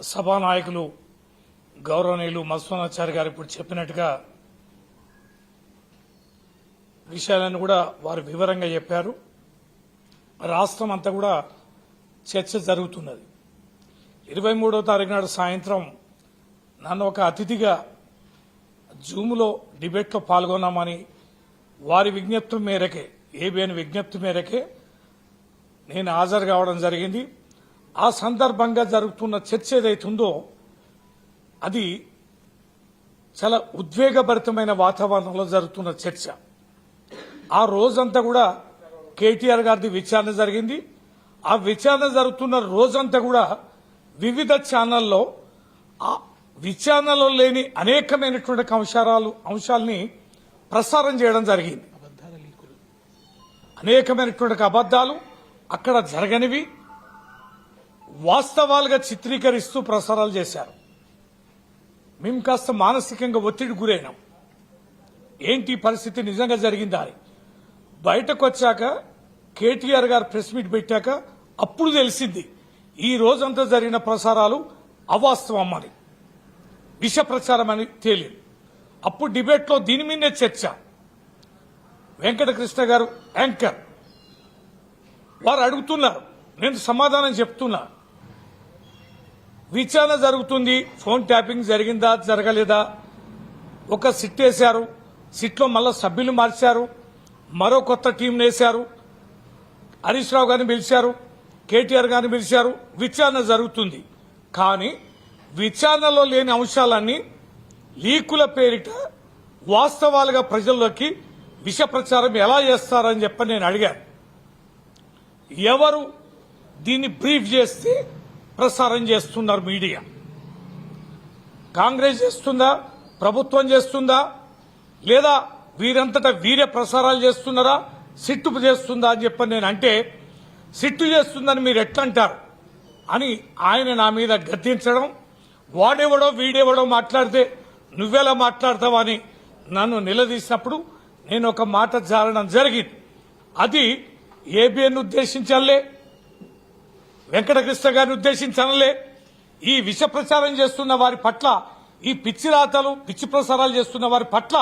సభానాయకులు గౌరవనీయులు మధుసూదనాచారి గారు ఇప్పుడు చెప్పినట్టుగా విషయాలను కూడా వారు వివరంగా చెప్పారు. రాష్ట్రం అంతా కూడా చర్చ జరుగుతున్నది. 23వ తారీఖు నాడు సాయంత్రం నన్ను ఒక అతిథిగా జూమ్లో డిబేట్లో పాల్గొన్నామని వారి విజ్ఞప్తి మేరకే ఏబిఎన్ విజ్ఞప్తి మేరకే నేను హాజరు కావడం జరిగింది. ఆ సందర్భంగా జరుగుతున్న చర్చ ఏదైతుందో అది చాలా ఉద్వేగభరితమైన వాతావరణంలో జరుగుతున్న చర్చ. ఆ రోజంతా కూడా కేటీఆర్ గారిది విచారణ జరిగింది. ఆ విచారణ జరుగుతున్న రోజంతా కూడా వివిధ ఛానల్లో ఆ విచారణలో లేని అనేకమైనటువంటి అంశాలని ప్రసారం చేయడం జరిగింది. అనేకమైనటువంటి అబద్దాలు అక్కడ జరగనివి వాస్తవాలుగా చిత్రీకరిస్తూ ప్రసారాలు చేశారు. మేము కాస్త మానసికంగా ఒత్తిడి గురైనాం. ఏంటి పరిస్థితి నిజంగా జరిగిందా అని బయటకు వచ్చాక కేటీఆర్ గారు ప్రెస్ మీట్ పెట్టాక అప్పుడు తెలిసింది ఈ రోజంతా జరిగిన ప్రసారాలు అవాస్తవం అని, విష ప్రచారం అని తేలింది. అప్పుడు డిబేట్లో దీని మీదే చర్చ. వెంకటకృష్ణ గారు యాంకర్, వారు అడుగుతున్నారు, నేను సమాధానం చెప్తున్నా. విచారణ జరుగుతుంది, ఫోన్ ట్యాపింగ్ జరిగిందా జరగలేదా, ఒక సిట్ వేశారు, సిట్లో మళ్ళా సభ్యులు మార్చారు, మరో కొత్త టీం వేశారు, హరీష్ రావు గారిని పిలిచారు, కేటీఆర్ గారిని పిలిచారు, విచారణ జరుగుతుంది. కానీ విచారణలో లేని అంశాలన్నీ లీకుల పేరిట వాస్తవాలుగా ప్రజల్లోకి విష ప్రచారం ఎలా చేస్తారని చెప్పని నేను అడిగాను. ఎవరు దీన్ని బ్రీఫ్ చేస్తే ప్రసారం చేస్తున్నారు మీడియా? కాంగ్రెస్ చేస్తుందా, ప్రభుత్వం చేస్తుందా, లేదా వీరంతటా వీరే ప్రసారాలు చేస్తున్నారా, సిట్టు చేస్తుందా అని చెప్పని నేను అంటే సిట్టు చేస్తుందని మీరు ఎట్లంటారు అని ఆయన నా మీద గద్దించడం, వాడెవడో వీడెవడో మాట్లాడితే నువ్వెలా మాట్లాడతావని నన్ను నిలదీసినప్పుడు నేను ఒక మాట జారడం జరిగింది. అది ఏబిఎన్ ఉద్దేశించాలే, వెంకటకృష్ణ గారిని ఉద్దేశించనలే. ఈ విష ప్రచారం చేస్తున్న వారి పట్ల, ఈ పిచ్చి రాతలు పిచ్చి ప్రసారాలు చేస్తున్న వారి పట్ల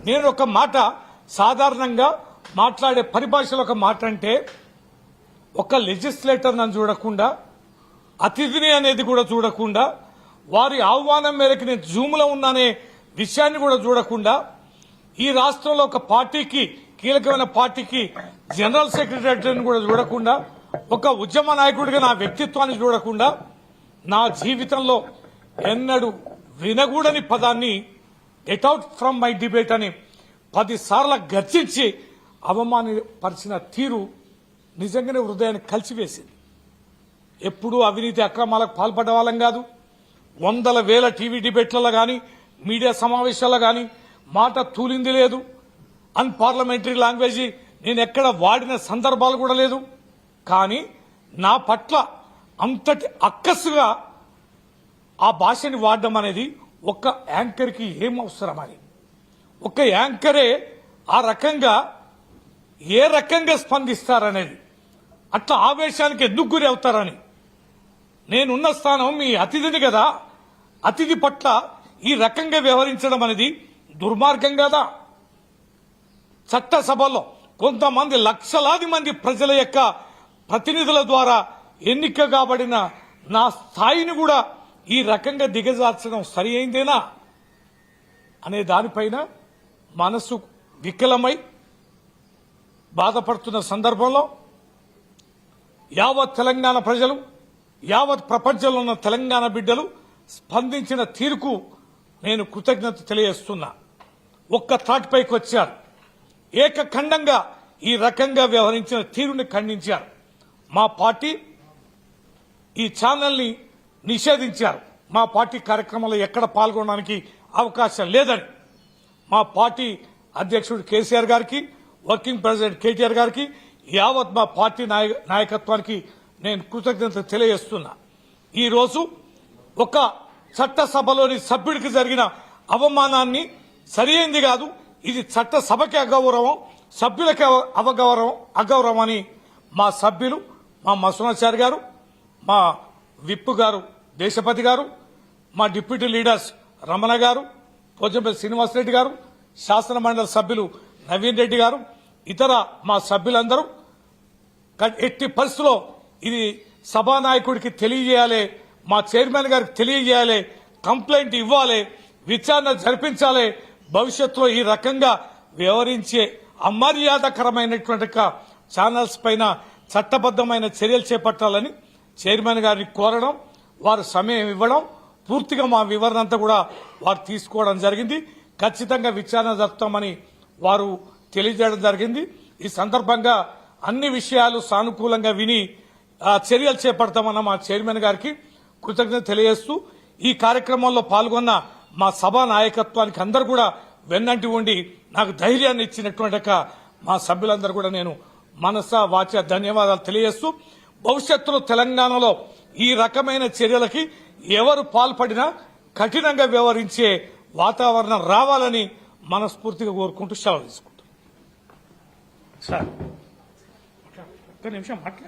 నేను ఒక మాట సాధారణంగా మాట్లాడే పరిభాషలో ఒక మాట అంటే, ఒక లెజిస్లేటర్ నన్ను చూడకుండా, అతిథిని అనేది కూడా చూడకుండా, వారి ఆహ్వానం మేరకు నేను జూమ్లో ఉన్నానే విషయాన్ని కూడా చూడకుండా, ఈ రాష్ట్రంలో ఒక పార్టీకి, కీలకమైన పార్టీకి జనరల్ సెక్రటరీని కూడా చూడకుండా, ఒక ఉద్యమ నాయకుడిగా నా వ్యక్తిత్వాన్ని చూడకుండా, నా జీవితంలో ఎన్నడూ వినగూడని పదాన్ని get out from my debate అని 10 సార్లు గర్జించి అవమానపరిచిన తీరు నిజంగానే హృదయాన్ని కలిసివేసింది. ఎప్పుడూ అవినీతి అక్రమాలకు పాల్పడ్డ వాళ్ళం కాదు. వందల వేల టీవీ డిబేట్లలో కానీ మీడియా సమావేశాల్లో కానీ మాట తూలింది లేదు. అన్పార్లమెంటరీ లాంగ్వేజ్ నేను ఎక్కడ వాడిన సందర్భాలు కూడా లేదు. కానీ నా పట్ల అంతటి అక్కసుగా ఆ భాషని వాడడం అనేది ఒక యాంకర్కి ఏం అవసరమని, ఒక యాంకరే ఆ రకంగా ఏ రకంగా స్పందిస్తారనేది, అట్లా ఆవేశానికి ఎందుకు గురి అవుతారని. నేనున్న స్థానం మీ అతిథిని కదా, అతిథి పట్ల ఈ రకంగా వ్యవహరించడం అనేది దుర్మార్గం కదా. చట్టసభలో కొంతమంది లక్షలాది మంది ప్రజల యొక్క ప్రతినిధుల ద్వారా ఎన్నిక కాబడిన నా స్థాయిని కూడా ఈ రకంగా దిగజార్చడం సరి అయిందేనా అనే దానిపైన మనసు వికలమై బాధపడుతున్న సందర్భంలో యావత్ తెలంగాణ ప్రజలు, యావత్ ప్రపంచంలో ఉన్న తెలంగాణ బిడ్డలు స్పందించిన తీరుకు నేను కృతజ్ఞత తెలియజేస్తున్నా. ఒక్క థాట్ పైకి వచ్చారు, ఏకఖండంగా ఈ రకంగా వ్యవహరించిన తీరుని ఖండించారు. మా పార్టీ ఈ ఛానల్ని నిషేధించారు. మా పార్టీ కార్యక్రమంలో ఎక్కడ పాల్గొనడానికి అవకాశం లేదని మా పార్టీ అధ్యక్షుడు కేసీఆర్ గారికి, వర్కింగ్ ప్రెసిడెంట్ కేటీఆర్ గారికి, యావత్ మా పార్టీ నాయకత్వానికి నేను కృతజ్ఞత తెలియజేస్తున్నా. ఈరోజు ఒక చట్టసభలోని సభ్యుడికి జరిగిన అవమానాన్ని సరియైంది కాదు, ఇది చట్టసభకి అగౌరవం, సభ్యులకి అగౌరవం అని మా సభ్యులు, మా మధుసూదనాచారి గారు, మా విప్ గారు దేశపతి గారు, మా డిప్యూటీ లీడర్స్ రమణ గారు, పోచంపల్లి శ్రీనివాసరెడ్డి గారు, శాసన మండలి సభ్యులు నవీన్ రెడ్డి గారు, ఇతర మా సభ్యులందరూ ఎట్టి పరిస్థితుల్లో ఇది సభానాయకుడికి తెలియజేయాలి, మా చైర్మన్ గారికి తెలియజేయాలి, కంప్లైంట్ ఇవ్వాలి, విచారణ జరిపించాలి. భవిష్యత్తులో ఈ రకంగా వ్యవహరించే అమర్యాదకరమైనటువంటి ఛానల్స్ పైన చట్టబద్దమైన చర్యలు చేపట్టాలని చైర్మన్ గారిని కోరడం, వారు సమయం ఇవ్వడం, పూర్తిగా మా వివరణ అంతా కూడా వారు తీసుకోవడం జరిగింది. ఖచ్చితంగా విచారణ జరుపుతామని వారు తెలియజేయడం జరిగింది. ఈ సందర్భంగా అన్ని విషయాలు సానుకూలంగా విని చర్యలు చేపడతామన్న మా చైర్మన్ గారికి కృతజ్ఞత తెలియజేస్తూ ఈ కార్యక్రమంలో పాల్గొన్న మా సభా నాయకత్వానికి అందరూ కూడా వెన్నంటి ఉండి నాకు ధైర్యాన్ని ఇచ్చినటువంటి మా సభ్యులందరూ కూడా నేను మనస వాచ ధన్యవాదాలు తెలియజేస్తూ భవిష్యత్తులో తెలంగాణలో ఈ రకమైన చర్యలకి ఎవరు పాల్పడినా కఠినంగా వ్యవహరించే వాతావరణం రావాలని మనస్ఫూర్తిగా కోరుకుంటూ సెలవు తీసుకుంటాం. సార్ ఒక్క నిమిషం మాట్లాడారు.